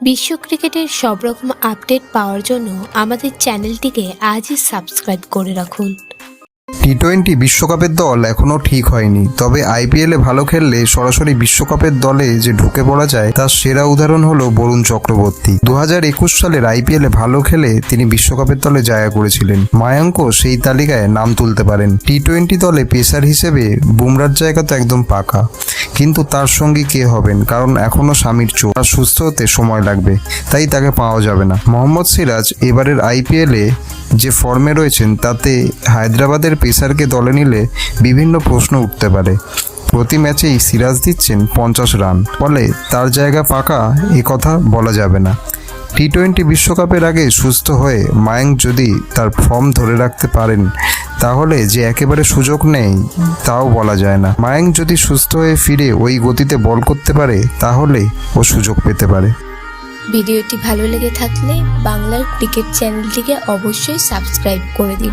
বিশ্ব ক্রিকেটের সব রকম আপডেট পাওয়ার জন্য আমাদের চ্যানেলটিকে আজই সাবস্ক্রাইব করে রাখুন। টি-20 বিশ্বকাপের দল এখনও ঠিক হয়নি, তবে আইপিএলে ভালো খেললে সরাসরি বিশ্বকাপের দলে যে ঢুকে পড়া যায় তার সেরা উদাহরণ হলো বরুণ চক্রবর্তী। 2021 সালের আইপিএলে ভালো খেলে তিনি বিশ্বকাপের দলে জায়গা করেছিলেন। মায়াঙ্কও সেই তালিকায় নাম তুলতে পারেন। টি-20 দলে পেসার হিসেবে বুমরার জায়গা তো একদম পাকা, কিন্তু তার সঙ্গী কে হবেন, কারণ এখনও স্বামীর চোট, আর সুস্থ হতে সময় লাগবে, তাই তাকে পাওয়া যাবে না। মোহাম্মদ সিরাজ এবারের আইপিএলে যে ফর্মে রয়েছেন তাতে হায়দ্রাবাদের পেসারকে দলে নিলে বিভিন্ন প্রশ্ন উঠতে পারে। প্রতি ম্যাচেই সিরাজ দিচ্ছেন 50 রান, ফলে তার জায়গা পাকা এ কথা বলা যাবে না। টি-20 বিশ্বকাপের আগে সুস্থ হয়ে মায়াঙ্ক যদি তার ফর্ম ধরে রাখতে পারেন তাহলে যে একেবারে সুযোগ নেই তাও বলা যায় না। মায়াঙ্ক যদি সুস্থ হয়ে ফিরে ওই গতিতে বল করতে পারে তাহলে ও সুযোগ পেতে পারে। ভিডিওটি ভালো লেগে থাকলে বাংলার ক্রিকেট চ্যানেলটিকে অবশ্যই সাবস্ক্রাইব করে দিন।